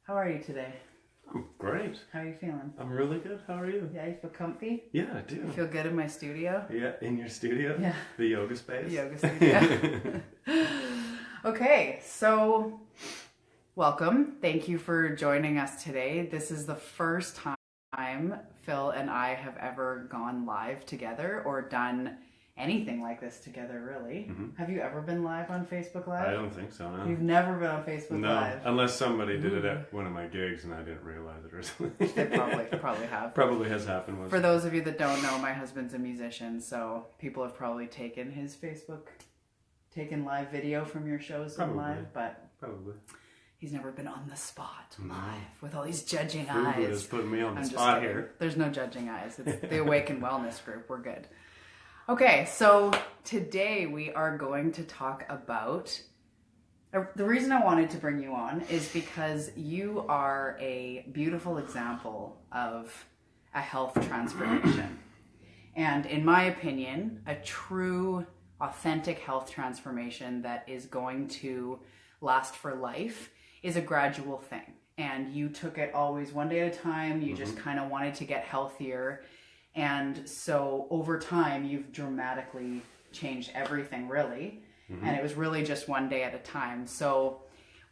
How are you today? I'm great. How are you feeling? I'm really good. How are you? Yeah, you feel comfy? Yeah, I do. You feel good in my studio? Yeah, in your studio? Yeah. The yoga space? The yoga studio. Okay, so welcome. Thank you for joining us today. This is the first time Phil and I have ever gone live together or done anything like this together, really. Mm-hmm. Have you ever been live on Facebook Live? I don't think so, no. You've never been on Facebook No, Live? unless somebody did it at one of my gigs and I didn't realize it or something. They probably have. Probably has happened once. For those of you that don't know, my husband's a musician, so people have probably taken live video from your shows Probably. live, but Probably. he's never been on the spot live with all these judging Food eyes. is putting me on the I'm just spot kidding. here. There's no judging eyes. It's the Awaken Wellness Group. We're good. Okay, so today we are going to talk about... The reason I wanted to bring you on is because you are a beautiful example of a health transformation. And in my opinion, a true, authentic health transformation that is going to last for life is a gradual thing. And you took it always one day at a time. You just kind of wanted to get healthier. And so over time, you've dramatically changed everything, really. And it was really just one day at a time. So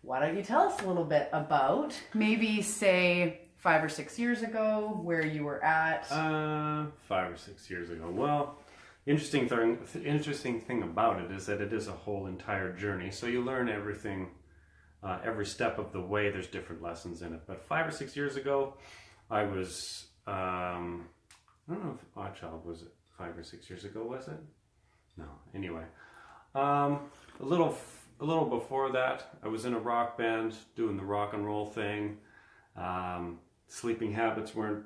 why don't you tell us a little bit about maybe, say, 5 or 6 years ago, where you were at? 5 or 6 years ago. Well, interesting thing about it is that it is a whole entire journey. So you learn everything, every step of the way. There's different lessons in it. But 5 or 6 years ago, I was... I don't know if Odd Child was it 5 or 6 years ago, was it? No. Anyway, a little before that, I was in a rock band doing the rock and roll thing. Sleeping habits weren't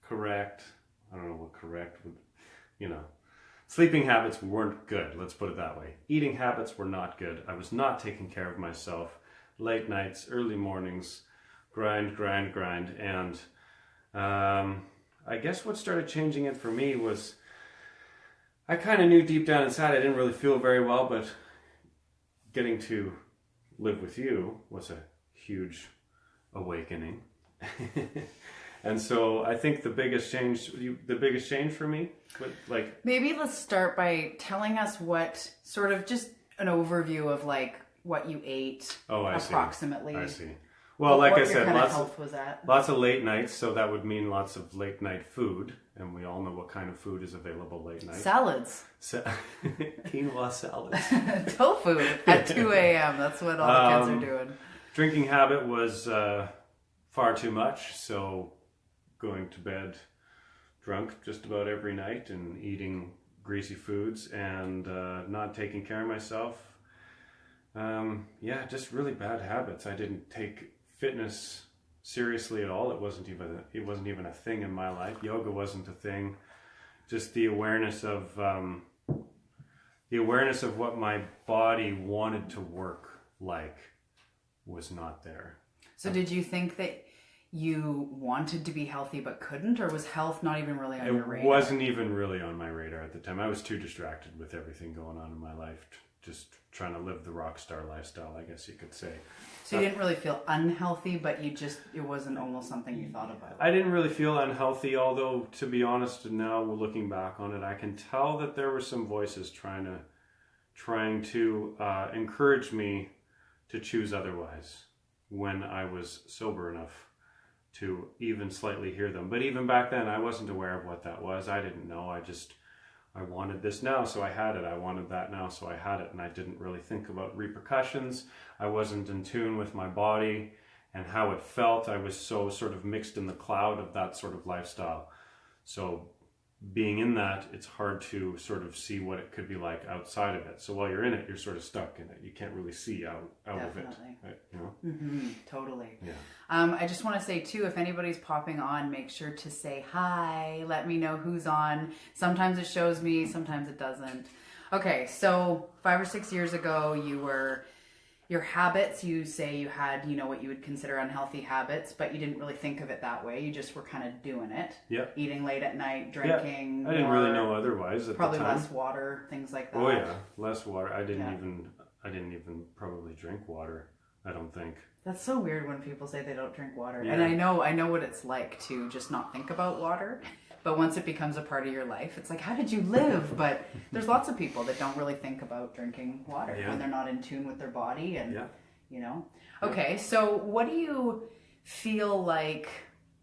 correct. I don't know what correct would, sleeping habits weren't good. Let's put it that way. Eating habits were not good. I was not taking care of myself. Late nights, early mornings, grind, and I guess what started changing it for me was I kind of knew deep down inside I didn't really feel very well, but getting to live with you was a huge awakening. And so I think the biggest change for me, Maybe let's start by telling us what sort of just an overview of what you ate approximately. I see. Well, like I said, lots of late nights, so that would mean lots of late night food, and we all know what kind of food is available late night. Salads. Quinoa salads. Tofu at 2 a.m. That's what all the kids are doing. Drinking habit was far too much, so going to bed drunk just about every night and eating greasy foods and not taking care of myself. Just really bad habits. I didn't take fitness seriously at all. It wasn't even a thing in my life. Yoga wasn't a thing. Just the awareness of what my body wanted to work like was not there. So did you think that you wanted to be healthy but couldn't, or was health not even really on your radar? It wasn't even really on my radar at the time. I was too distracted with everything going on in my life, just trying to live the rock star lifestyle, I guess you could say. So you didn't really feel unhealthy, but it wasn't almost something you thought about? I didn't really feel unhealthy, although, to be honest, now looking back on it, I can tell that there were some voices trying to encourage me to choose otherwise when I was sober enough to even slightly hear them. But even back then, I wasn't aware of what that was. I didn't know. I wanted this now, so I had it. I wanted that now, so I had it. And I didn't really think about repercussions. I wasn't in tune with my body and how it felt. I was so sort of mixed in the cloud of that sort of lifestyle. So being in that, it's hard to sort of see what it could be like outside of it. So while you're in it, you're sort of stuck in it. You can't really see out of it. Right? Totally. Yeah. I just want to say too, if anybody's popping on, make sure to say hi. Let me know who's on. Sometimes it shows me, sometimes it doesn't. Okay, so 5 or 6 years ago, your habits, you say you had, what you would consider unhealthy habits, but you didn't really think of it that way. You just were kind of doing it. Yeah. Eating late at night, drinking. Yeah. I didn't really know otherwise at the time. Probably less water, things like that. Oh yeah, less water. I didn't even probably drink water I don't think. That's so weird when people say they don't drink water. Yeah. And I know what it's like to just not think about water. But once it becomes a part of your life, it's like, how did you live? But there's lots of people that don't really think about drinking water when they're not in tune with their body and, you know. Okay, so what do you feel like,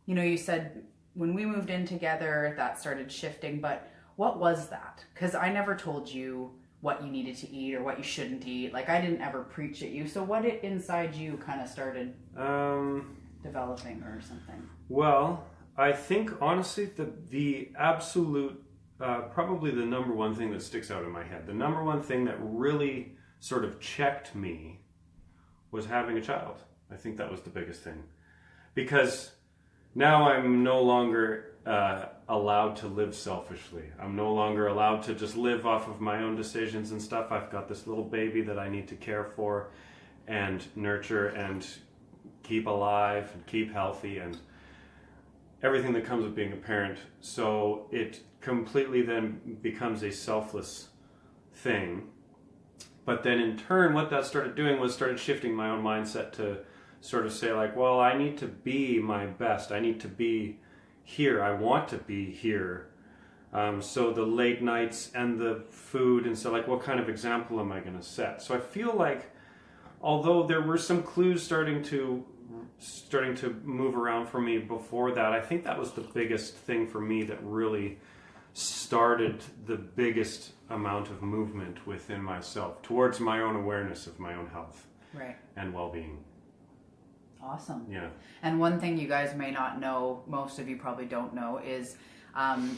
you know, you said when we moved in together, that started shifting, but what was that? Because I never told you what you needed to eat or what you shouldn't eat. Like, I didn't ever preach at you. So what inside you kind of started developing or something? Well, I think honestly the absolute, probably the number one thing that sticks out in my head, the number one thing that really sort of checked me was having a child. I think that was the biggest thing. Because now I'm no longer allowed to live selfishly. I'm no longer allowed to just live off of my own decisions and stuff. I've got this little baby that I need to care for and nurture and keep alive and keep healthy and everything that comes with being a parent. So it completely then becomes a selfless thing. But then in turn, what that started doing was started shifting my own mindset to sort of say like, well, I need to be my best. I need to be here. I want to be here. So the late nights and the food, and so like, what kind of example am I going to set? So I feel like, although there were some clues starting to move around for me before that, I think that was the biggest thing for me that really started the biggest amount of movement within myself towards my own awareness of my own health and well-being. Awesome. Yeah. And one thing you guys may not know, most of you probably don't know, is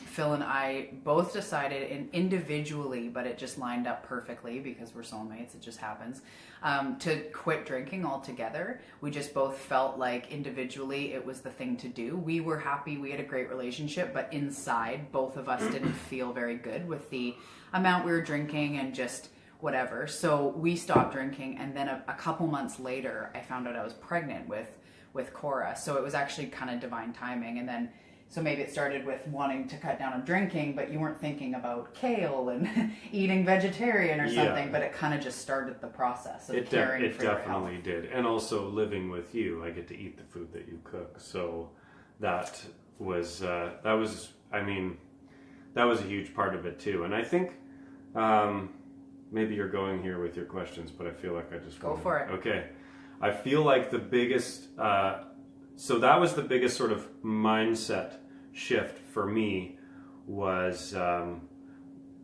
Phil and I both decided individually, but it just lined up perfectly because we're soulmates, it just happens, to quit drinking altogether. We just both felt like individually it was the thing to do. We were happy, we had a great relationship, but inside both of us didn't feel very good with the amount we were drinking and just whatever. So we stopped drinking, and then a couple months later I found out I was pregnant with Cora. So it was actually kind of divine timing. And then so maybe it started with wanting to cut down on drinking, but you weren't thinking about kale and eating vegetarian or something, but it kind of just started the process of caring for your health. It definitely did. And also living with you, I get to eat the food that you cook. So that was a huge part of it too. And I think maybe you're going here with your questions, but I feel like I just go for it. Okay. I feel like the biggest, so that was the biggest sort of mindset shift for me, was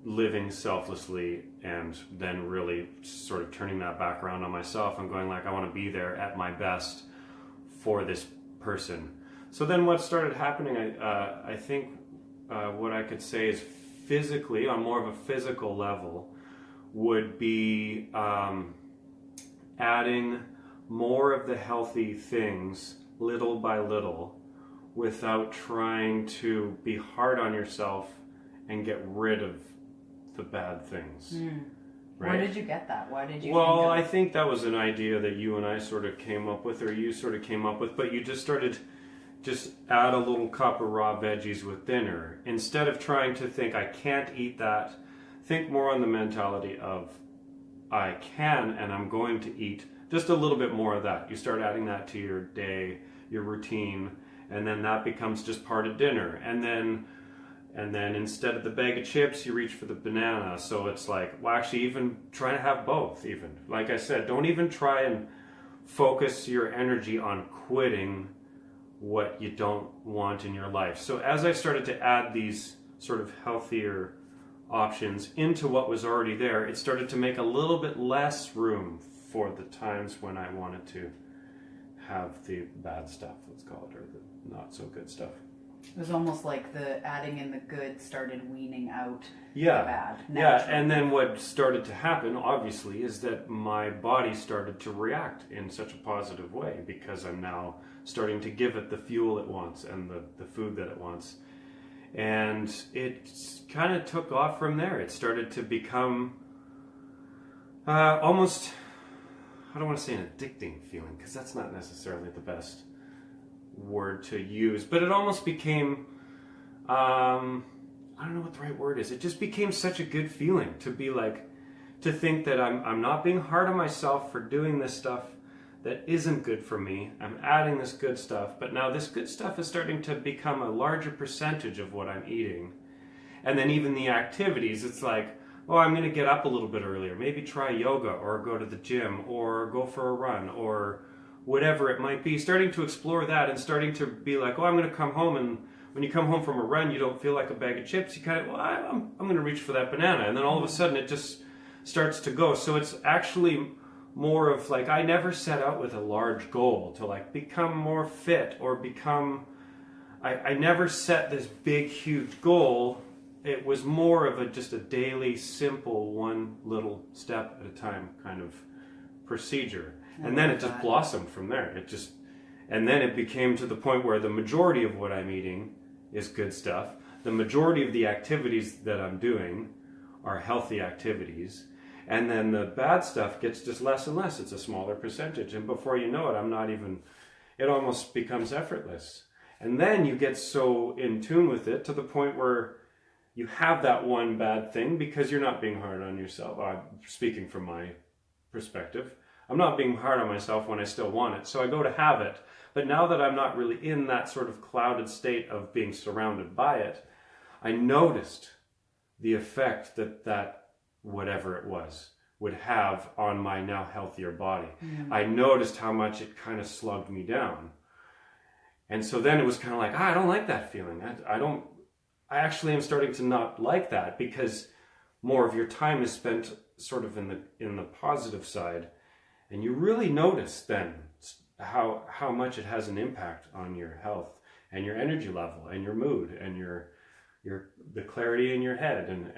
living selflessly and then really sort of turning that back around on myself and going like, I want to be there at my best for this person. So then what started happening, I think what I could say is physically, on more of a physical level, would be adding more of the healthy things little by little without trying to be hard on yourself and get rid of the bad things. Right? Where did you get that? Why did you I think that was an idea that you and I sort of came up with, or you sort of came up with, but you just started, just add a little cup of raw veggies with dinner. Instead of trying to think, I can't eat that, think more on the mentality of, I can and I'm going to eat just a little bit more of that. You start adding that to your day, your routine, and then that becomes just part of dinner. And then instead of the bag of chips, you reach for the banana. So it's like, well, actually even try to have both even. Like I said, don't even try and focus your energy on quitting what you don't want in your life. So as I started to add these sort of healthier options into what was already there, it started to make a little bit less room for the times when I wanted to have the bad stuff, let's call it, or the not so good stuff. It was almost like the adding in the good started weaning out the Yeah. bad. Yeah, naturally. and then what started to happen, obviously, is that my body started to react in such a positive way because I'm now starting to give it the fuel it wants and the food that it wants. And it kind of took off from there. It started to become almost, I don't want to say an addicting feeling, because that's not necessarily the best word to use, but it almost became, I don't know what the right word is. It just became such a good feeling to be like, to think that I'm not being hard on myself for doing this stuff, that isn't good for me. I'm adding this good stuff, but now this good stuff is starting to become a larger percentage of what I'm eating. And then even the activities, it's like, oh, I'm going to get up a little bit earlier, maybe try yoga or go to the gym or go for a run or whatever it might be. Starting to explore that and starting to be like, oh, I'm going to come home, and when you come home from a run, you don't feel like a bag of chips. You kind of, well, I'm going to reach for that banana. And then all of a sudden it just starts to go. So it's actually more of like, I never set out with a large goal to like become more fit or become, I never set this big, huge goal. It was more of just a daily, simple, one little step at a time kind of procedure. And then it just blossomed from there. And then it became to the point where the majority of what I'm eating is good stuff. The majority of the activities that I'm doing are healthy activities. And then the bad stuff gets just less and less. It's a smaller percentage. And before you know it, it almost becomes effortless. And then you get so in tune with it to the point where you have that one bad thing because you're not being hard on yourself. I'm speaking from my perspective. I'm not being hard on myself when I still want it. So I go to have it. But now that I'm not really in that sort of clouded state of being surrounded by it, I noticed the effect that whatever it was would have on my now healthier body. Mm-hmm. I noticed how much it kind of slugged me down. And so then it was kind of like, I don't like that feeling. I actually am starting to not like that because more of your time is spent sort of in the positive side. And you really notice then how much it has an impact on your health and your energy level and your mood and the clarity in your head and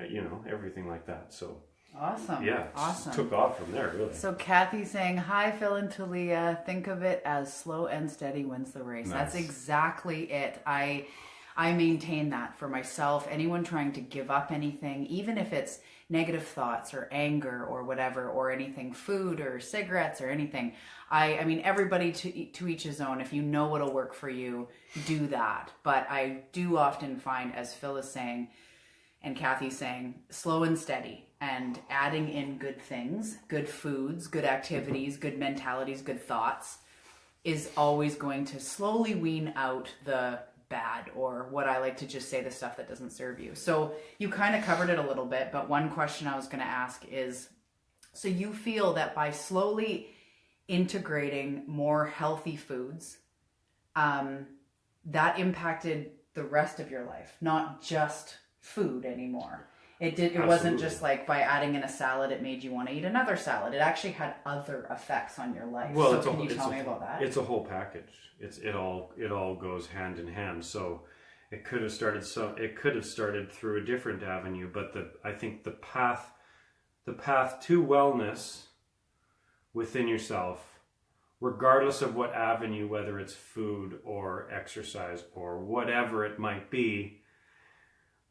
everything like that. So awesome. Yeah, awesome. Took off from there, really. So Kathy's saying, hi, Phil and Talia. Think of it as slow and steady wins the race. Nice. That's exactly it. I maintain that for myself. Anyone trying to give up anything, even if it's negative thoughts or anger or whatever, or anything, food or cigarettes or anything. I mean, everybody to each his own. If you know what'll work for you, do that. But I do often find, as Phil is saying, and Kathy's saying, slow and steady, and adding in good things, good foods, good activities, good mentalities, good thoughts is always going to slowly wean out the bad, or what I like to just say, the stuff that doesn't serve you. So you kind of covered it a little bit, but one question I was going to ask is, so you feel that by slowly integrating more healthy foods, that impacted the rest of your life, not just food anymore. It wasn't just like by adding in a salad, it made you want to eat another salad. It actually had other effects on your life. Well, so can you tell me about that? It's a whole package. It all goes hand in hand. So it could have started through a different avenue, but I think the path to wellness within yourself, regardless of what avenue, whether it's food or exercise or whatever it might be,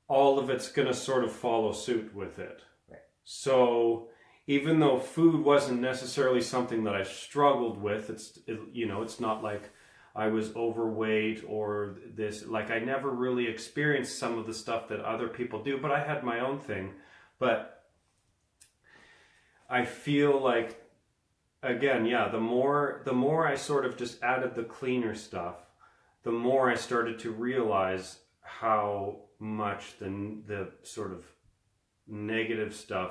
all of it's going to sort of follow suit with it. Right. So even though food wasn't necessarily something that I struggled with, it's not like I was overweight or this, like I never really experienced some of the stuff that other people do, but I had my own thing. But I feel like, again, yeah, the more I sort of just added the cleaner stuff, the more I started to realize how much the sort of negative stuff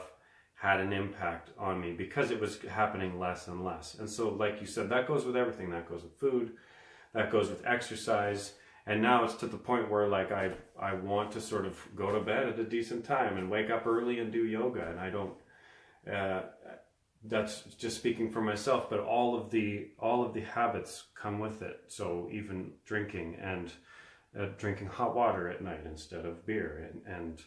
had an impact on me, because it was happening less and less. And so, like you said, that goes with everything. That goes with food, that goes with exercise. And now it's to the point where like I want to sort of go to bed at a decent time and wake up early and do yoga. And I don't, that's just speaking for myself, but all of the habits come with it. So even drinking and drinking hot water at night instead of beer, and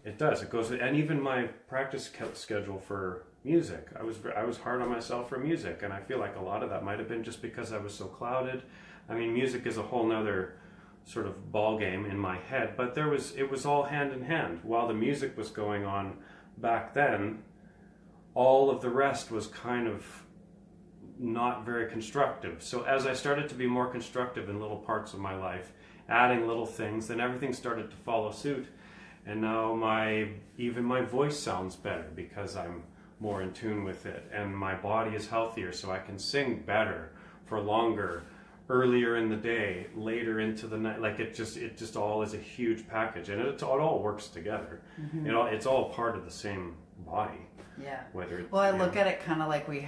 it goes, and even my practice schedule for music, I was hard on myself for music, and I feel like a lot of that might have been just because I was so clouded. I mean, music is a whole nother sort of ball game in my head, but it was all hand in hand. While the music was going on back then, all of the rest was kind of not very constructive. So as I started to be more constructive in little parts of my life, adding little things, then everything started to follow suit. And now even my voice sounds better because I'm more in tune with it, and my body is healthier, so I can sing better for longer, earlier in the day, later into the night. Like it just all is a huge package, and it all works together. It's all part of the same body. Yeah. Whether it's, well, I look at it kind of like we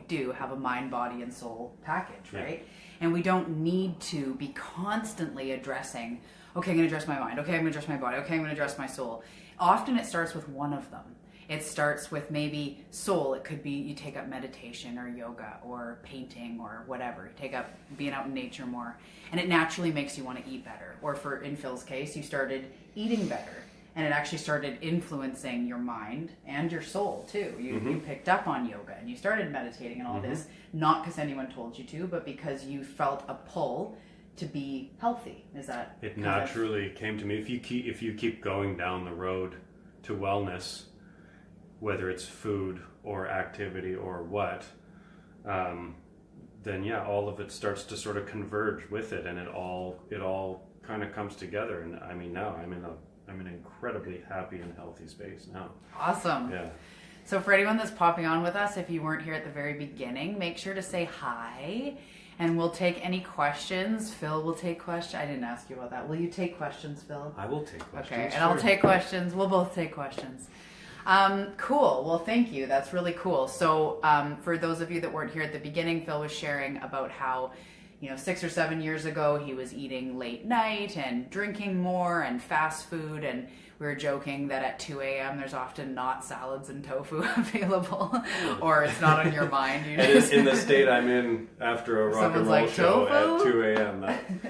do have a mind, body, and soul package, right? And we don't need to be constantly addressing, okay, I'm going to address my mind, okay, I'm going to address my body, okay, I'm going to address my soul. Often it starts with one of them. It starts with maybe soul. It could be you take up meditation or yoga or painting or whatever. You take up being out in nature more. And it naturally makes you want to eat better. Or in Phil's case, you started eating better. And it actually started influencing your mind and your soul too. You picked up on yoga and you started meditating and all this, not because anyone told you to, but because you felt a pull to be healthy. Is that it naturally came to me? If you keep going down the road to wellness, whether it's food or activity or what, then yeah, all of it starts to sort of converge with it, and it all kind of comes together. And I mean, now I'm in an incredibly happy and healthy space now. Awesome. Yeah. So for anyone that's popping on with us, if you weren't here at the very beginning, make sure to say hi, and we'll take any questions. Phil will take questions. I didn't ask you about that. Will you take questions, Phil? I will take questions. Okay, and I'll take questions. We'll both take questions. Cool. Well, thank you. That's really cool. So for those of you that weren't here at the beginning, Phil was sharing about how, 6 or 7 years ago, he was eating late night and drinking more and fast food. And we were joking that at 2 a.m. there's often not salads and tofu available, or it's not on your mind. In the state I'm in after a rock and roll show tofu? at 2 a.m.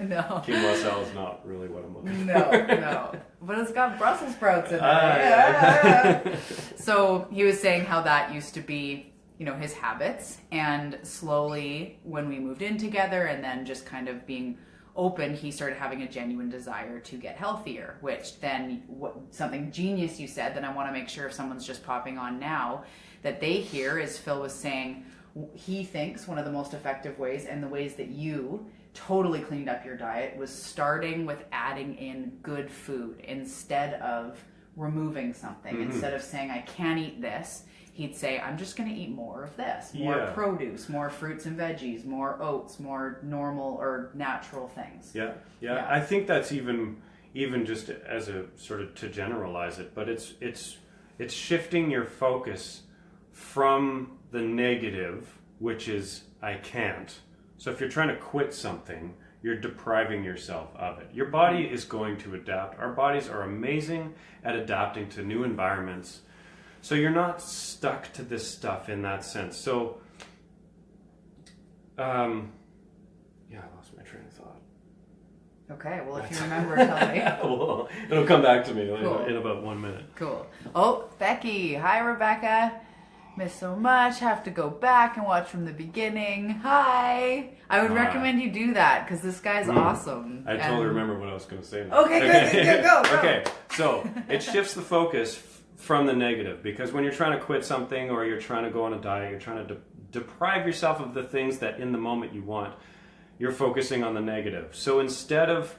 No. Quinoa salad is not really what I'm looking for. No. But it's got Brussels sprouts in it. Yeah. So he was saying how that used to be, his habits. And slowly, when we moved in together and then just kind of being open, he started having a genuine desire to get healthier, which then something genius you said that I want to make sure if someone's just popping on now that they hear is Phil was saying he thinks one of the most effective ways, and the ways that you totally cleaned up your diet, was starting with adding in good food instead of removing something. Instead of saying I can't eat this, he'd say, I'm just going to eat more of this, more produce, more fruits and veggies, more oats, more normal or natural things. Yeah. I think that's even just as a sort of to generalize it, but it's shifting your focus from the negative, which is I can't. So if you're trying to quit something, you're depriving yourself of it. Your body is going to adapt. Our bodies are amazing at adapting to new environments. So you're not stuck to this stuff in that sense. So, I lost my train of thought. Okay, well, if you remember, tell me. Well, it'll come back to me Cool. in about 1 minute. Cool. Oh, Becky. Hi, Rebecca. Missed so much. Have to go back and watch from the beginning. Hi. I would recommend you do that because this guy's awesome. I totally remember what I was going to say now. Okay, good. Go. Okay, so it shifts the focus from the negative, because when you're trying to quit something or you're trying to go on a diet, you're trying to deprive yourself of the things that in the moment you want, you're focusing on the negative. So instead of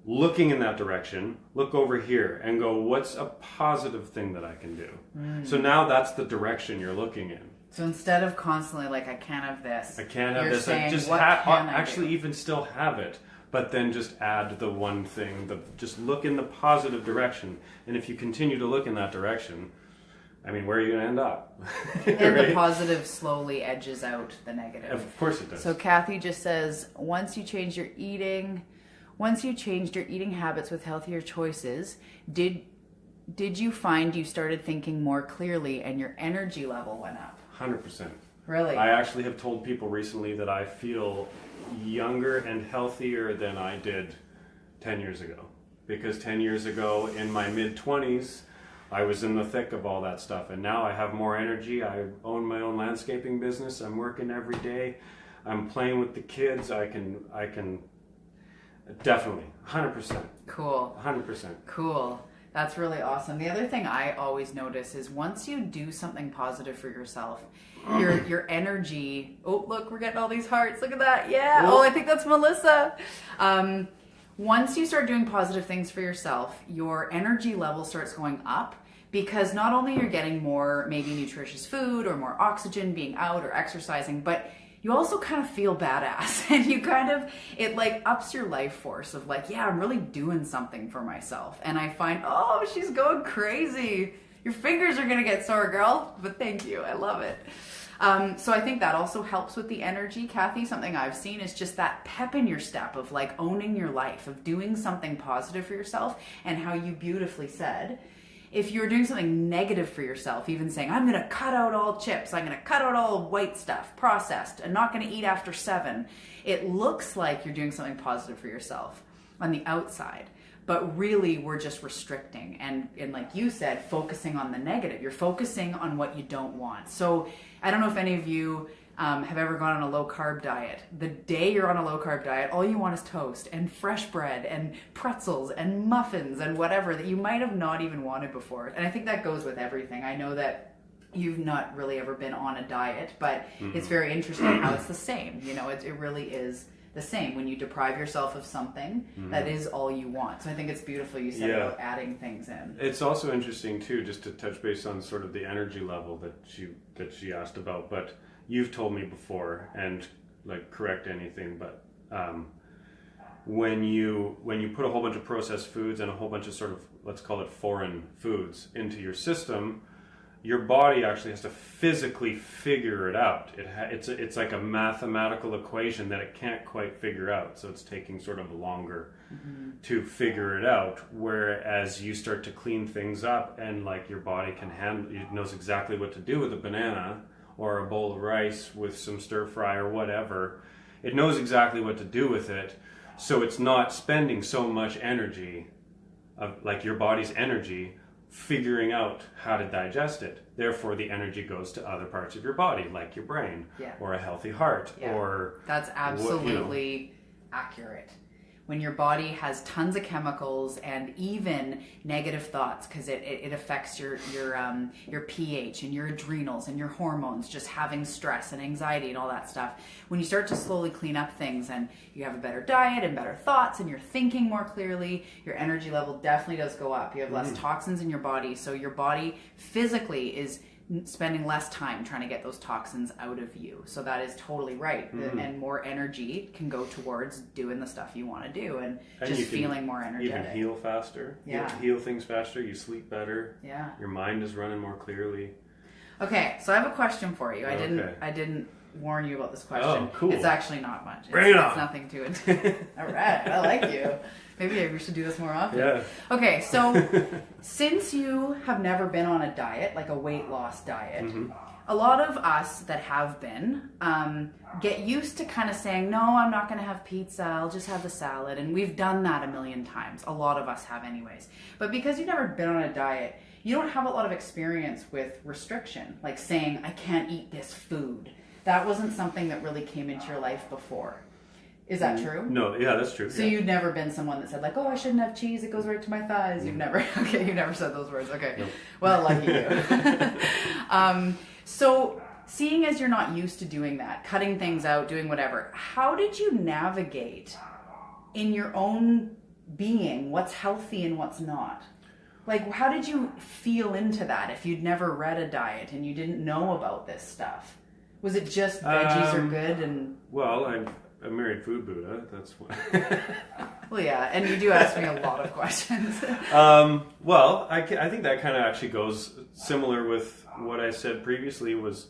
looking in that direction, look over here and go, what's a positive thing that I can do? So now that's the direction you're looking in. So instead of constantly like, I can't have this. I can't have you're this. Saying, I just actually even still have it, but then just add the one thing. Just look in the positive direction. And if you continue to look in that direction, I mean, where are you going to end up? And right? the positive slowly edges out the negative. Of course it does. So Kathy just says, once you changed your eating habits with healthier choices, did you find you started thinking more clearly and your energy level went up? 100%. Really? I actually have told people recently that I feel younger and healthier than I did 10 years ago. Because 10 years ago, in my mid-20s, I was in the thick of all that stuff. And now I have more energy. I own my own landscaping business. I'm working every day. I'm playing with the kids. I can definitely, 100%. Cool. 100%. Cool. That's really awesome. The other thing I always notice is once you do something positive for yourself, your energy. Oh, look, we're getting all these hearts. Look at that. Yeah. Oh, I think that's Melissa. Once you start doing positive things for yourself, your energy level starts going up because not only you're getting more maybe nutritious food or more oxygen being out or exercising, but you also kind of feel badass, and you kind of, it like ups your life force of like, yeah, I'm really doing something for myself. And I find, oh, she's going crazy. Your fingers are gonna get sore, girl, but thank you, I love it. So I think that also helps with the energy, Kathy. Something I've seen is just that pep in your step of like owning your life, of doing something positive for yourself, and how you beautifully said, if you're doing something negative for yourself, even saying, I'm going to cut out all chips, I'm going to cut out all white stuff, processed, I'm not going to eat after 7, it looks like you're doing something positive for yourself on the outside. But really, we're just restricting. And like you said, focusing on the negative. You're focusing on what you don't want. So I don't know if any of you have ever gone on a low carb diet. The day you're on a low carb diet, all you want is toast and fresh bread and pretzels and muffins and whatever that you might have not even wanted before. And I think that goes with everything. I know that you've not really ever been on a diet, but it's very interesting how it's the same. You know, it really is the same. When you deprive yourself of something, that is all you want. So I think it's beautiful you said about adding things in. It's also interesting too, just to touch base on sort of the energy level that she asked about, but you've told me before, and like correct anything, but when you put a whole bunch of processed foods and a whole bunch of sort of, let's call it foreign foods into your system, your body actually has to physically figure it out. It's like a mathematical equation that it can't quite figure out, so it's taking sort of longer to figure it out. Whereas you start to clean things up, and like your body can handle, it knows exactly what to do with a banana or a bowl of rice with some stir fry or whatever. It knows exactly what to do with it, so it's not spending so much energy, like your body's energy, figuring out how to digest it. Therefore, the energy goes to other parts of your body, like your brain, or a healthy heart, or... That's absolutely accurate. When your body has tons of chemicals and even negative thoughts, because it affects your pH and your adrenals and your hormones, just having stress and anxiety and all that stuff. When you start to slowly clean up things and you have a better diet and better thoughts and you're thinking more clearly, your energy level definitely does go up. You have less toxins in your body, so your body physically is spending less time trying to get those toxins out of you. So that is totally right. And more energy can go towards doing the stuff you want to do, and just feeling more energetic. You can heal faster. You heal things faster. You sleep better. Yeah. Your mind is running more clearly. Okay, so I have a question for you. I didn't warn you about this question. Oh, cool. It's actually not much. Bring it on. It's nothing to it. All right, I like you. Maybe we should do this more often. Yeah. Okay, so since you have never been on a diet, like a weight loss diet, a lot of us that have been get used to kind of saying, no, I'm not going to have pizza, I'll just have the salad. And we've done that a million times. A lot of us have anyways. But because you've never been on a diet, you don't have a lot of experience with restriction, like saying, I can't eat this food. That wasn't something that really came into your life before. Is that true? No, yeah, that's true. So you'd never been someone that said like, oh, I shouldn't have cheese, it goes right to my thighs. You've never said those words. Okay. Nope. Well, lucky you. So seeing as you're not used to doing that, cutting things out, doing whatever, how did you navigate in your own being what's healthy and what's not? Like, how did you feel into that if you'd never read a diet and you didn't know about this stuff? Was it just veggies are good and... Well, I married Food Buddha, that's what... Well, yeah, and you do ask me a lot of questions. Well, I think that kind of actually goes similar with what I said previously was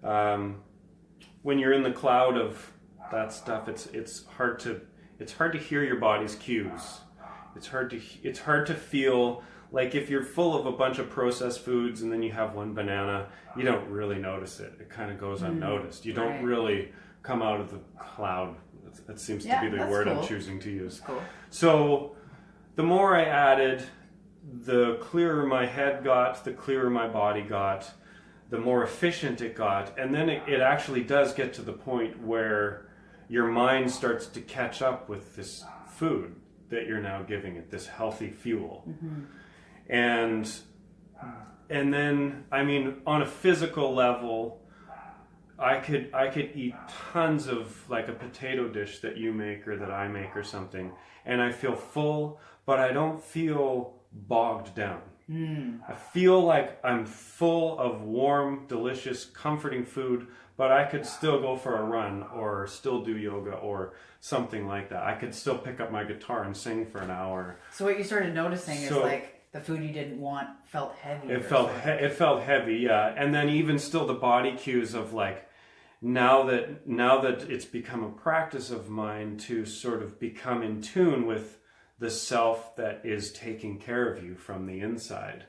when you're in the cloud of that stuff, it's hard to hear your body's cues. It's hard to feel like if you're full of a bunch of processed foods and then you have one banana, you don't really notice it. It kind of goes unnoticed. You don't really come out of the cloud. That seems to be the word I'm choosing to use. Cool. So the more I added, the clearer my head got, the clearer my body got, the more efficient it got. And then it actually does get to the point where your mind starts to catch up with this food that you're now giving it, this healthy fuel. And then, I mean, on a physical level, I could eat tons of like a potato dish that you make or that I make or something, and I feel full, but I don't feel bogged down. I feel like I'm full of warm, delicious, comforting food, but I could still go for a run or still do yoga or something like that. I could still pick up my guitar and sing for an hour. So what you started noticing is So- like the food you didn't want felt heavy. It felt heavy, yeah. And then even still the body cues of like now that it's become a practice of mine to sort of become in tune with the self that is taking care of you from the inside.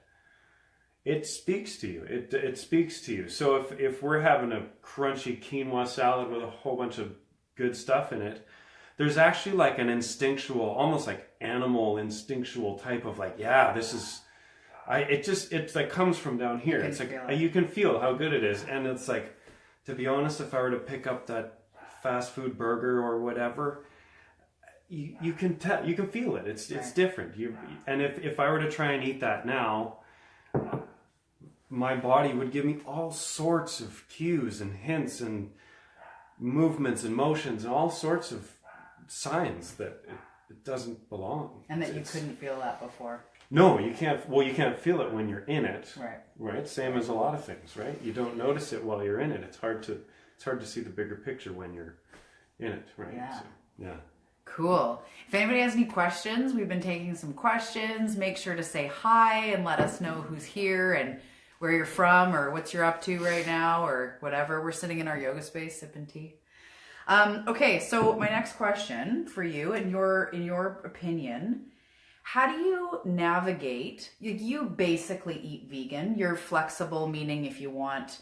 It speaks to you. It speaks to you. So if we're having a crunchy quinoa salad with a whole bunch of good stuff in it, there's actually like an instinctual, almost like animal instinctual type of like, yeah, this is, it's like comes from down here. It's like you can feel how good it is. And it's like, to be honest, if I were to pick up that fast food burger or whatever, you can tell, you can feel it. It's different. And if I were to try and eat that now, my body would give me all sorts of cues and hints and movements and motions and all sorts of signs that it doesn't belong. And that you couldn't feel that before. No, you can't. Well, you can't feel it when you're in it. Right. Right. Same as a lot of things. Right. You don't notice it while you're in it. It's hard to see the bigger picture when you're in it. Right. Yeah. So, yeah. Cool. If anybody has any questions, we've been taking some questions. Make sure to say hi and let us know who's here and where you're from or what you're up to right now or whatever. We're sitting in our yoga space sipping tea. Okay, so my next question for you, in your opinion, how do you navigate? You basically eat vegan. You're flexible, meaning if you want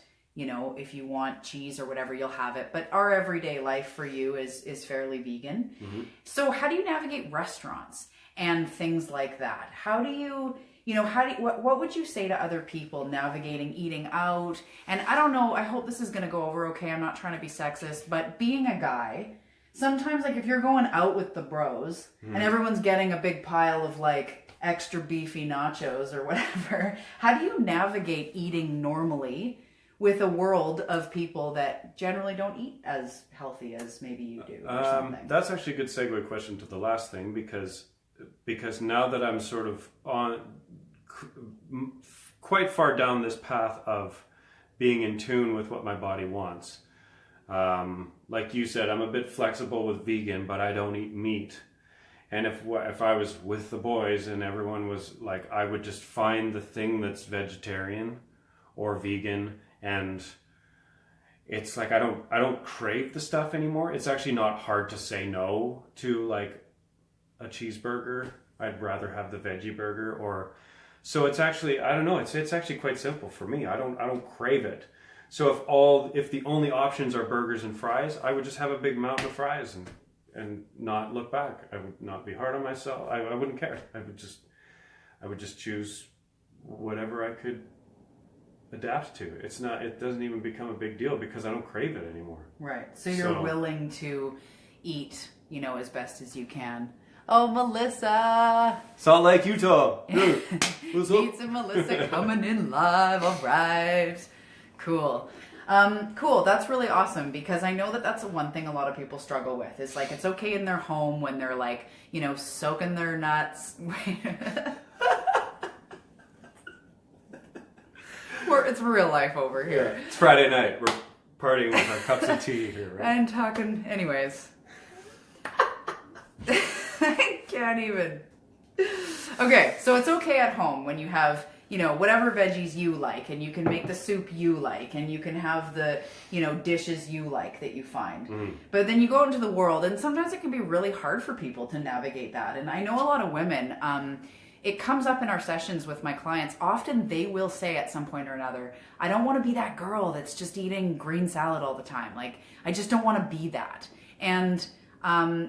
cheese or whatever, you'll have it. But our everyday life for you is fairly vegan. Mm-hmm. So how do you navigate restaurants and things like that? What would you say to other people navigating eating out? And I don't know, I hope this is going to go over okay. I'm not trying to be sexist, but being a guy, sometimes like if you're going out with the bros and everyone's getting a big pile of like extra beefy nachos or whatever, how do you navigate eating normally with a world of people that generally don't eat as healthy as maybe you do or something? That's actually a good segue question to the last thing because now that I'm sort of on quite far down this path of being in tune with what my body wants. Like you said, I'm a bit flexible with vegan, but I don't eat meat. And if I was with the boys and everyone was like, I would just find the thing that's vegetarian or vegan, and it's like I don't crave the stuff anymore. It's actually not hard to say no to like a cheeseburger. I'd rather have the veggie burger so it's actually, I don't know, it's actually quite simple for me. I don't crave it. So if the only options are burgers and fries, I would just have a big mountain of fries and not look back. I would not be hard on myself. I wouldn't care. I would just choose whatever I could adapt to. It doesn't even become a big deal because I don't crave it anymore. Right. So you're willing to eat, as best as you can. Oh, Melissa. Salt Lake, Utah. What's up? Pizza Melissa coming in live. All right. Cool. Cool. That's really awesome because I know that's one thing a lot of people struggle with. It's like it's okay in their home when they're like, soaking their nuts. It's real life over here. Yeah. It's Friday night. We're partying with our cups of tea here, right? And talking, anyways. I can't even. Okay, so it's okay at home when you have, whatever veggies you like, and you can make the soup you like, and you can have the, dishes you like that you find. Mm. But then you go out into the world, and sometimes it can be really hard for people to navigate that. And I know a lot of women, it comes up in our sessions with my clients. Often they will say at some point or another, I don't want to be that girl that's just eating green salad all the time. Like, I just don't want to be that. And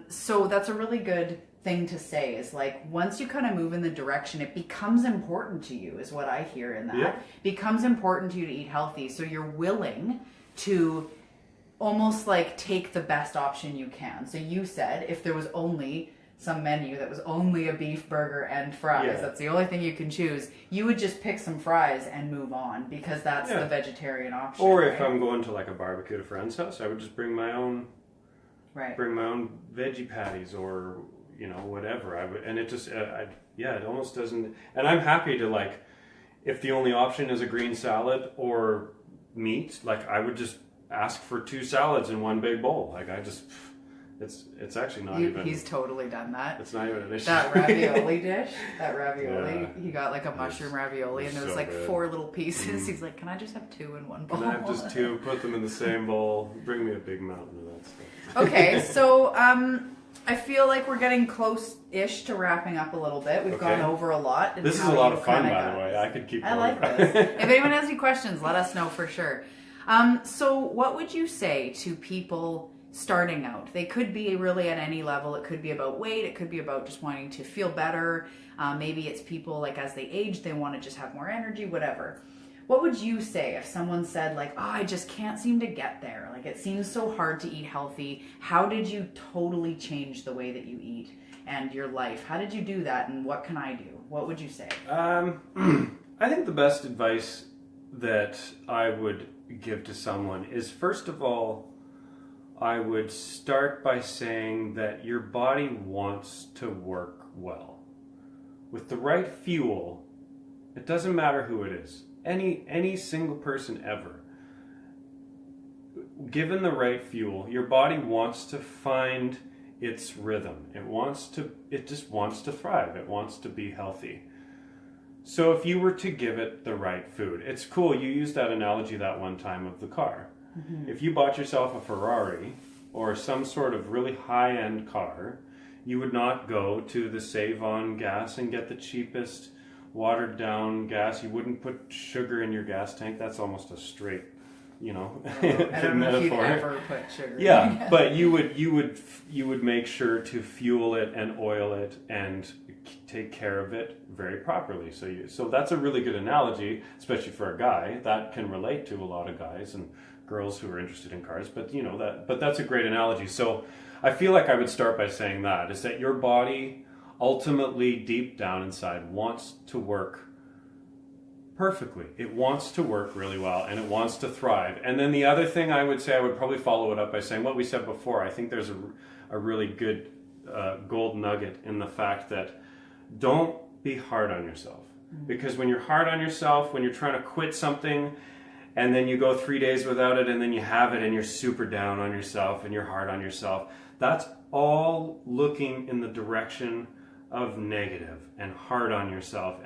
so that's a really good thing to say is like, once you kind of move in the direction, it becomes important to you is what I hear in that. Yeah. Becomes important to you to eat healthy. So you're willing to almost like take the best option you can. So you said if there was only some menu that was only a beef burger and fries, that's the only thing you can choose, you would just pick some fries and move on because that's the vegetarian option. Or if I'm going to like a barbecue at a friend's house, I would just bring my own veggie patties or whatever. I would, and it just it almost doesn't. And I'm happy to like if the only option is a green salad or meat, like I would just ask for 2 salads in one big bowl. Like I just, it's actually not even. He's totally done that. It's not even an issue. That ravioli dish, yeah. He got like a mushroom It ravioli, was and there was so like good. 4 little pieces. He's like, "Can I just have 2 in one bowl?" Can I have just 2? Put them in the same bowl. Bring me a big mountain of that stuff. Okay, so I feel like we're getting close-ish to wrapping up a little bit. We've Okay. gone over a lot. and This is how a lot you of fun, kinda by got the way. this. I could keep I going. like this. If anyone has any questions, let us know for sure. So what would you say to people starting out? They could be really at any level. It could be about weight. It could be about just wanting to feel better. Maybe it's people like as they age, they want to just have more energy, whatever. What would you say if someone said like, "Oh, I just can't seem to get there. Like it seems so hard to eat healthy." How did you totally change the way that you eat and your life? How did you do that, and what can I do? What would you say? I think the best advice that I would give to someone is, first of all, I would start by saying that your body wants to work well. With the right fuel, it doesn't matter who it is. Any single person ever. Given the right fuel, your body wants to find its rhythm. It just wants to thrive. It wants to be healthy. So if you were to give it the right food, it's cool. You used that analogy that one time of the car. Mm-hmm. If you bought yourself a Ferrari or some sort of really high-end car, you would not go to the Save On gas and get the cheapest watered down gas. You wouldn't put sugar in your gas tank. That's almost a straight, I don't know if you'd ever put sugar. Yeah, but you would make sure to fuel it and oil it and take care of it very properly. So that's a really good analogy, especially for a guy. That can relate to a lot of guys and girls who are interested in cars. But that's a great analogy. So I feel like I would start by saying that is that your body ultimately deep down inside wants to work perfectly. It wants to work really well and it wants to thrive. And then the other thing I would say, I would probably follow it up by saying what we said before. I think there's a really good gold nugget in the fact that don't be hard on yourself. Because when you're hard on yourself, when you're trying to quit something and then you go 3 days without it and then you have it and you're super down on yourself and you're hard on yourself, that's all looking in the direction of negative and hard on yourself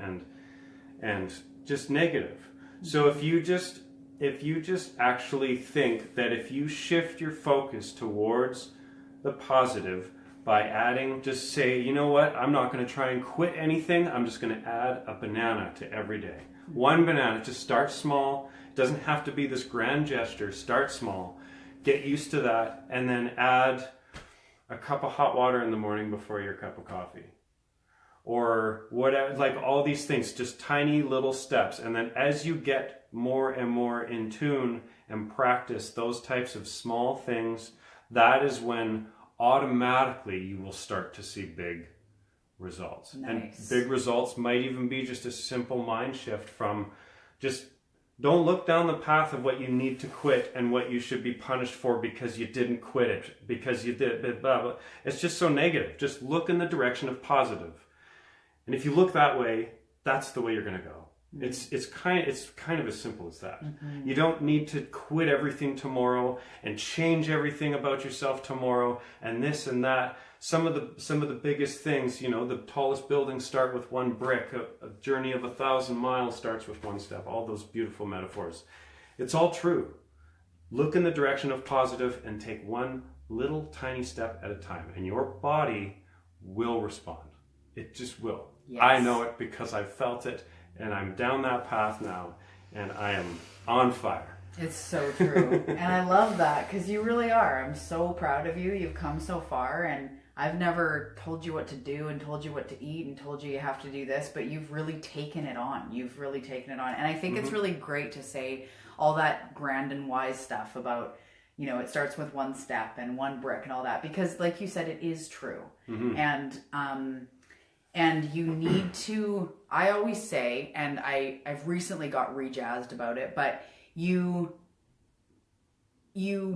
and just negative. So if you just actually think that if you shift your focus towards the positive by adding, just say, you know what, I'm not going to try and quit anything. I'm just going to add a banana to every day. One banana. Just start small. It doesn't have to be this grand gesture. Start small. Get used to that, and then add a cup of hot water in the morning before your cup of coffee. Or whatever, like all these things, just tiny little steps. And then as you get more and more in tune and practice those types of small things, that is when automatically you will start to see big results. Nice. And big results might even be just a simple mind shift from just don't look down the path of what you need to quit and what you should be punished for because you didn't quit it, because you did blah, blah. It's just so negative. Just look in the direction of positive. And if you look that way, that's the way you're going to go. Mm-hmm. It's kind of as simple as that. Mm-hmm. You don't need to quit everything tomorrow and change everything about yourself tomorrow and this and that. Some of the biggest things, the tallest buildings start with one brick. A journey of 1,000 miles starts with one step. All those beautiful metaphors. It's all true. Look in the direction of positive and take one little tiny step at a time, and your body will respond. It just will. Yes. I know it because I've felt it, and I'm down that path now, and I am on fire. It's so true. And I love that because you really are. I'm so proud of you. You've come so far, and I've never told you what to do and told you what to eat and told you have to do this, but you've really taken it on. And I think it's really great to say all that grand and wise stuff about, it starts with one step and one brick and all that, because like you said, it is true. Mm-hmm. And you need to, I always say, and I've recently got rejazzed about it, but you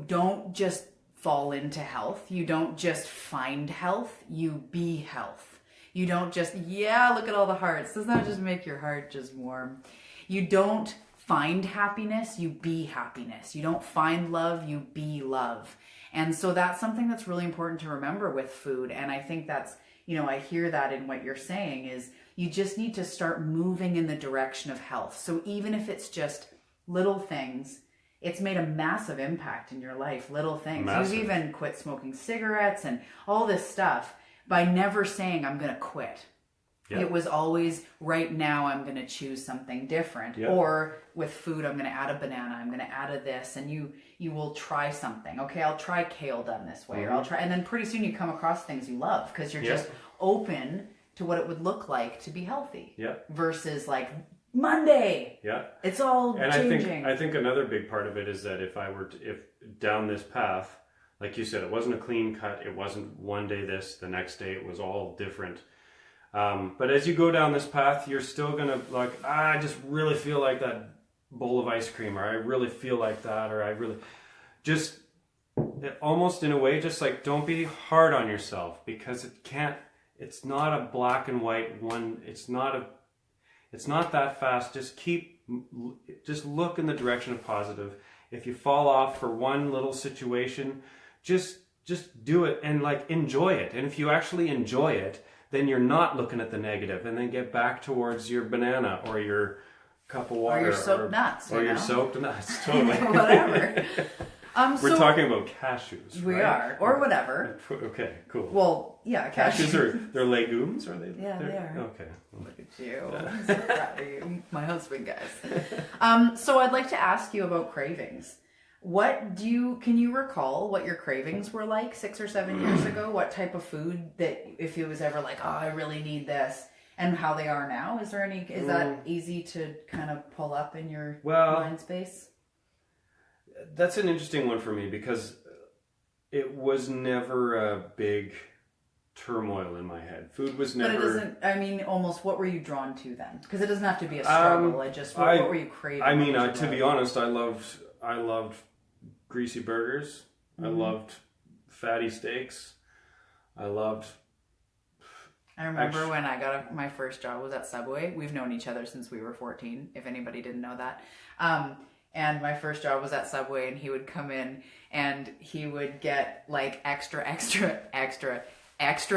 don't just fall into health. You don't just find health. You be health. You don't just, look at all the hearts. Does that just make your heart just warm? You don't find happiness, you be happiness. You don't find love, you be love. And so that's something that's really important to remember with food. And I think that's, I hear that in what you're saying is you just need to start moving in the direction of health. So even if it's just little things, it's made a massive impact in your life. Little things. Massive. You've even quit smoking cigarettes and all this stuff by never saying, I'm going to quit. Yeah. It was always, right now I'm going to choose something different. Yeah. Or with food, I'm going to add a banana, I'm going to add a this, and you will try something. Okay, I'll try kale done this way, or I'll try, and then pretty soon you come across things you love because you're just open to what it would look like to be healthy. Yeah. Versus like Monday. Yeah. It's all and changing. I think another big part of it is that if down this path, like you said, it wasn't a clean cut. It wasn't one day this, the next day it was all different. But as you go down this path, you're still gonna I just really feel like that bowl of ice cream, or I really feel like that, or I really just almost in a way, just like don't be hard on yourself because it's not a black and white one. It's not that fast. Just look in the direction of positive. If you fall off for one little situation, just do it and enjoy it. And if you actually enjoy it, then you're not looking at the negative, and then get back towards your banana or your cup of water. Or your soaked nuts. Or your soaked nuts, totally. Whatever. We're talking about cashews, We right? are. Or whatever. Okay, cool. Well, yeah, cashews they're legumes, are they? Yeah, they are. Okay. Look at you. I'm so proud of you. My husband, guys. So I'd like to ask you about cravings. Can you recall what your cravings were like 6 or 7 years ago? What type of food that, if it was ever like, oh, I really need this, and how they are now? Is that easy to kind of pull up in your mind space? That's an interesting one for me because it was never a big turmoil in my head. Food was never... But it doesn't, almost what were you drawn to then? Because it doesn't have to be a struggle. What were you craving? To be honest, I loved greasy burgers. I loved fatty steaks. I remember when I got my first job was at Subway. We've known each other since we were 14, if anybody didn't know that. And my first job was at Subway, and he would come in and he would get extra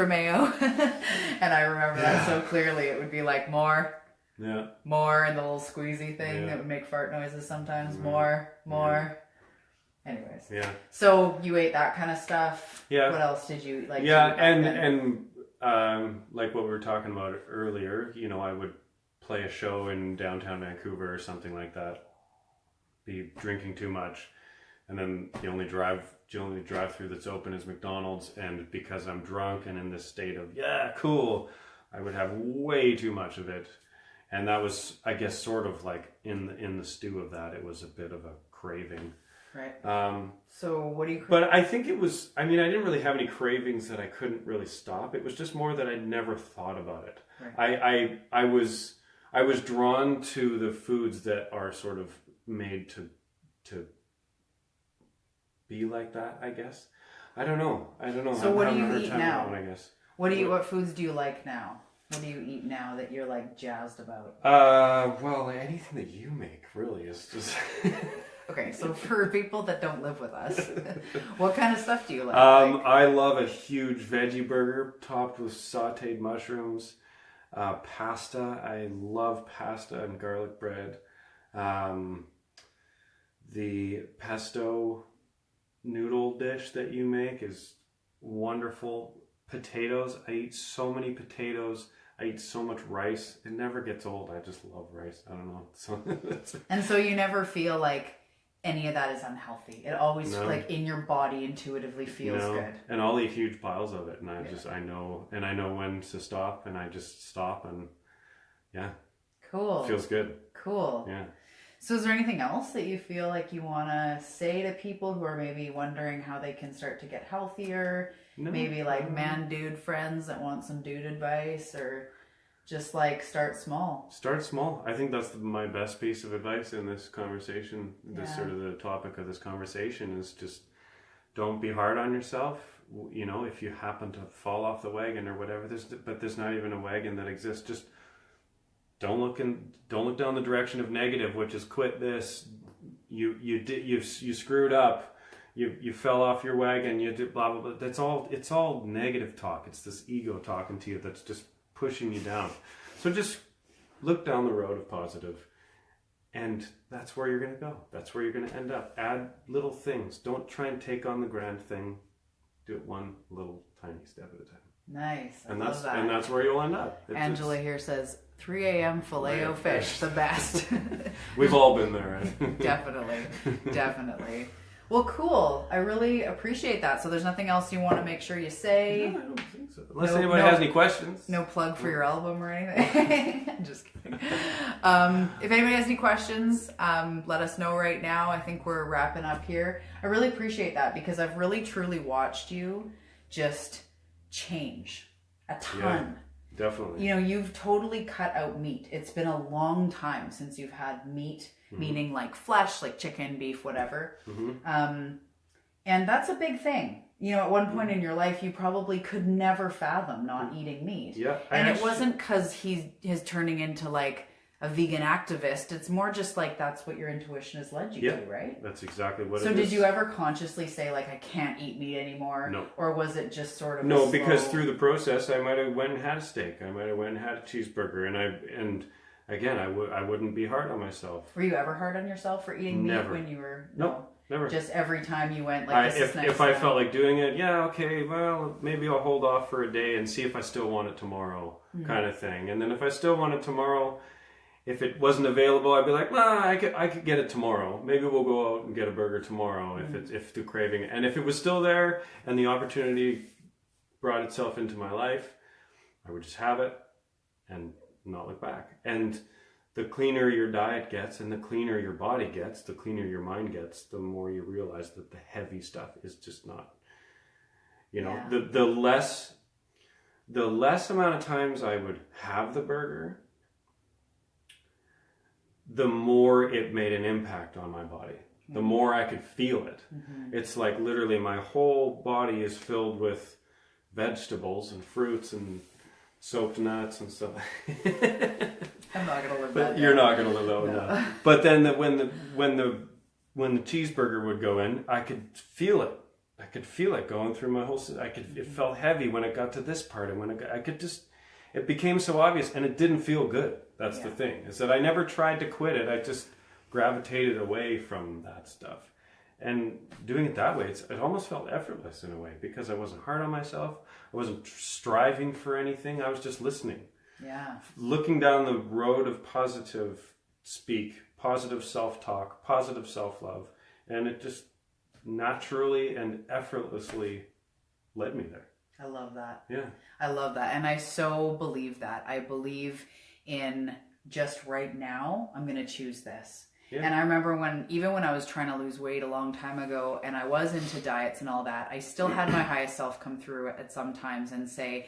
mayo. And I remember that so clearly. It would be more. Yeah. More, and the little squeezy thing that would make fart noises sometimes. More. Anyways. Yeah. So you ate that kind of stuff. Yeah. What else did you like? Yeah, and like what we were talking about earlier, I would play a show in downtown Vancouver or something like that. Be drinking too much, and then the only drive-through that's open is McDonald's, and because I'm drunk and in this state of cool, I would have way too much of it. And that was, I guess, sort of in the stew of that. It was a bit of a craving. Right. So what do you... But I think it was... I didn't really have any cravings that I couldn't really stop. It was just more that I never thought about it. Right. I was drawn to the foods that are sort of made to be like that, I guess. I don't know. So what do you eat now? I guess. What foods do you like now? What do you eat now that you're jazzed about? Well, anything that you make really is just... Okay, so for people that don't live with us, what kind of stuff do you like? I love a huge veggie burger topped with sauteed mushrooms. Pasta. I love pasta and garlic bread. The pesto noodle dish that you make is wonderful. Potatoes. I eat so many potatoes. I eat so much rice. It never gets old. I just love rice. I don't know. And so you never feel like any of that is unhealthy. It always in your body intuitively feels good. And I'll eat huge piles of it, and I know when to stop, and I just stop, and cool. It feels good. Cool. Yeah. So is there anything else that you feel like you want to say to people who are maybe wondering how they can start to get healthier? No, maybe man dude friends that want some dude advice, or just start small. Start small. I think that's my best piece of advice in this conversation. This sort of the topic of this conversation is just don't be hard on yourself. If you happen to fall off the wagon or whatever, there's not even a wagon that exists. Just don't look down the direction of negative, which is quit this. You screwed up. You fell off your wagon. You did blah blah blah. It's all negative talk. It's this ego talking to you that's just pushing you down. So just look down the road of positive, and that's where you're going to go. That's where you're going to end up. Add little things. Don't try and take on the grand thing. Do it one little tiny step at a time. Nice. And that's where you'll end up. Angela here says 3 a.m. Filet-O-Fish, the best. We've all been there, right? Definitely. Well, cool. I really appreciate that. So there's nothing else you want to make sure you say? No, I don't think so. Unless anybody has any questions. No plug for your album or anything? Just kidding. If anybody has any questions, let us know right now. I think we're wrapping up here. I really appreciate that because I've really truly watched you just change a ton. Yeah, definitely. You know, you've totally cut out meat. It's been a long time since you've had meat, meaning like flesh, like chicken, beef, whatever. And that's a big thing. You know, at one point in your life, you probably could never fathom not eating meat. Yeah. And it wasn't because he's turning into like a vegan activist. It's more just like that's what your intuition has led you to, right? That's exactly what it is. So did you ever consciously say like, I can't eat meat anymore? No. Or was it just sort of No, because through the process, I might have went and had a steak. I might have went and had a cheeseburger. And again, I wouldn't be hard on myself. Were you ever hard on yourself for eating meat when you were... No, never. Just every time you went like, this is nice. If I felt like doing it, okay, well, maybe I'll hold off for a day and see if I still want it tomorrow, kind of thing. And then if I still want it tomorrow... If it wasn't available, I'd be like, I could get it tomorrow. Maybe we'll go out and get a burger tomorrow if the craving. And if it was still there and the opportunity brought itself into my life, I would just have it and not look back. And the cleaner your diet gets and the cleaner your body gets, the cleaner your mind gets, the more you realize that the heavy stuff is just not, the less amount of times I would have the burger, the more it made an impact on my body. The more I could feel it. It's like literally my whole body is filled with vegetables and fruits and soaked nuts and stuff. I'm not gonna live that. You're not gonna live that one down. But then when the cheeseburger would go in, I could feel it. I could feel it going through my whole. It felt heavy when it got to this part, and it became so obvious, and it didn't feel good. That's the thing, is that I never tried to quit it. I just gravitated away from that stuff. And doing it that way, it almost felt effortless in a way, because I wasn't hard on myself. I wasn't striving for anything. I was just listening. Yeah. Looking down the road of positive speak, positive self-talk, positive self-love. And it just naturally and effortlessly led me there. I love that. Yeah. I love that. And I so believe that. I believe in just right now, I'm going to choose this. Yeah. And I remember even when I was trying to lose weight a long time ago and I was into diets and all that, I still had my highest self come through at some times and say,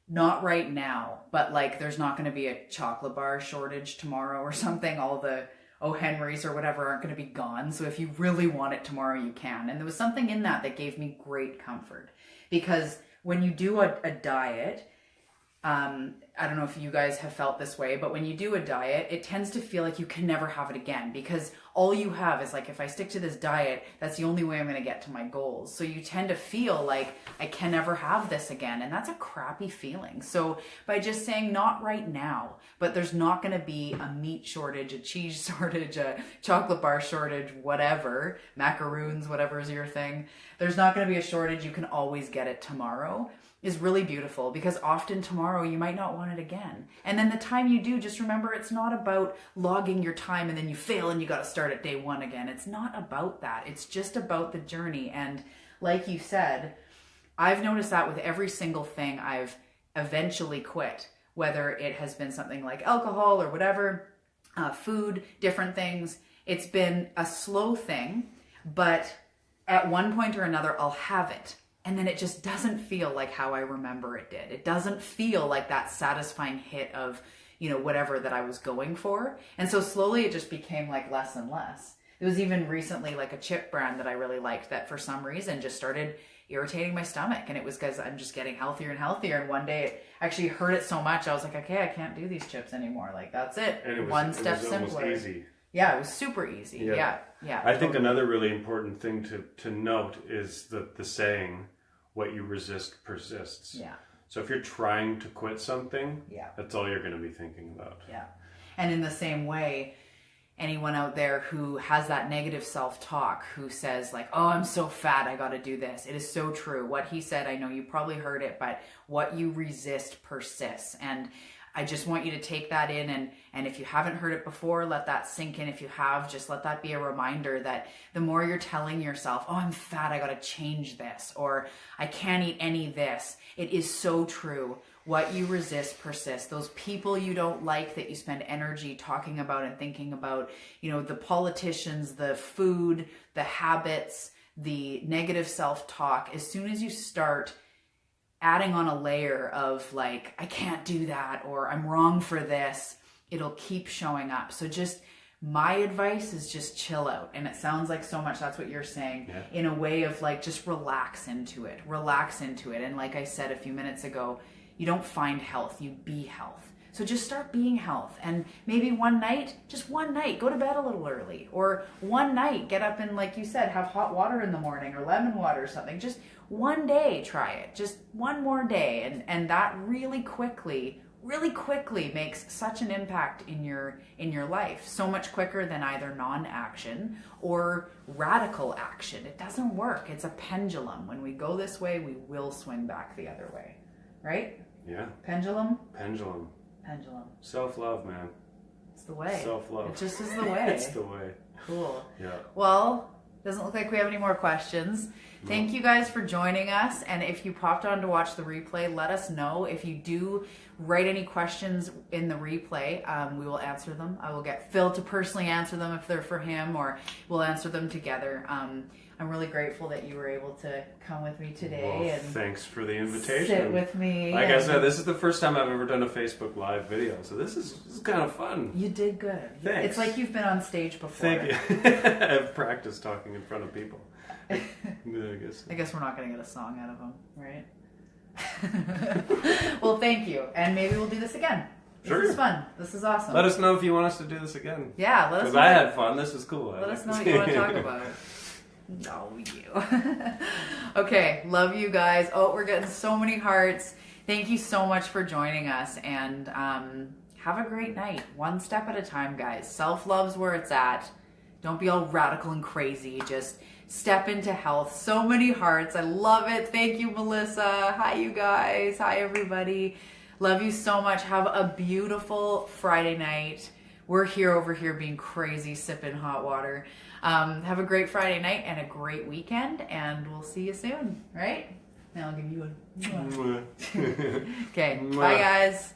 not right now, but like there's not going to be a chocolate bar shortage tomorrow or something. All the O. Henrys or whatever aren't going to be gone. So if you really want it tomorrow, you can. And there was something in that gave me great comfort, because when you do a diet, I don't know if you guys have felt this way, but when you do a diet, it tends to feel like you can never have it again, because all you have is like, if I stick to this diet, that's the only way I'm going to get to my goals. So you tend to feel like I can never have this again. And that's a crappy feeling. So by just saying not right now, but there's not going to be a meat shortage, a cheese shortage, a chocolate bar shortage, whatever, macaroons, whatever is your thing. There's not going to be a shortage. You can always get it tomorrow. Is really beautiful, because often tomorrow you might not want it again. And then the time you do, just remember, it's not about logging your time and then you fail and you got to start at day one again. It's not about that. It's just about the journey. And like you said, I've noticed that with every single thing I've eventually quit, whether it has been something like alcohol or whatever, food, different things. It's been a slow thing, but at one point or another, I'll have it. And then it just doesn't feel like how I remember it did. It doesn't feel like that satisfying hit of, whatever that I was going for. And so slowly it just became like less and less. It was even recently like a chip brand that I really liked that for some reason just started irritating my stomach. And it was because I'm just getting healthier and healthier. And one day it actually hurt it so much, I was like, okay, I can't do these chips anymore. Like, that's it. And it was, one step it was simpler. almost easy. Yeah, it was super easy. Yeah. I think another really important thing to note is the saying, what you resist persists. Yeah. So if you're trying to quit something, Yeah. that's all you're going to be thinking about. Yeah. And in the same way, anyone out there who has that negative self-talk, who says like, oh, I'm so fat, I got to do this. It is so true. What he said, I know you probably heard it, but what you resist persists. And I just want you to take that in, and if you haven't heard it before, let that sink in. If you have, just let that be a reminder that the more you're telling yourself, oh, I'm fat, I got to change this, or I can't eat any of this. It is so true. What you resist persists. Those people you don't like that you spend energy talking about and thinking about, you know, the politicians, the food, the habits, the negative self-talk, as soon as you start adding on a layer of like, I can't do that, or I'm wrong for this, it'll keep showing up. So just my advice is just chill out. And it sounds like so much that's what you're saying, in a way of like, just relax into it. And like I said a few minutes ago, you don't find health, you be health. So just start being health. And maybe just one night, go to bed a little early. Or one night, get up and, like you said, have hot water in the morning or lemon water or something. Just one day, try it. Just one more day. And that really quickly makes such an impact in your life. So much quicker than either non-action or radical action. It doesn't work. It's a pendulum. When we go this way, we will swing back the other way. Right? Yeah. Pendulum. Self-love, man. It's the way. Self-love. It just is the way. It's the way. Cool. Yeah. Well, doesn't look like we have any more questions. Thank you guys for joining us. And if you popped on to watch the replay, let us know. If you do write any questions in the replay, we will answer them. I will get Phil to personally answer them if they're for him, or we'll answer them together. I'm really grateful that you were able to come with me today. And thanks for the invitation. Sit with me. Like I said, this is the first time I've ever done a Facebook Live video, so this is kind of fun. You did good. Thanks. It's like you've been on stage before. Thank you. I've practiced talking in front of people. I guess we're not going to get a song out of them, right? Well, thank you. And maybe we'll do this again. This is fun. This is awesome. Let us know if you want us to do this again. Yeah, let us know. Because I had fun. This is cool. Let us know what you want to talk about. No, you. Okay, love you guys. Oh, we're getting so many hearts. Thank you so much for joining us, and have a great night. One step at a time, guys. Self-love's where it's at. Don't be all radical and crazy. Just step into health. So many hearts. I love it. Thank you, Melissa. Hi, you guys. Hi, everybody. Love you so much. Have a beautiful Friday night. We're over here being crazy, sipping hot water. Have a great Friday night and a great weekend, and we'll see you soon, right? Now I'll give you one. Okay, bye guys.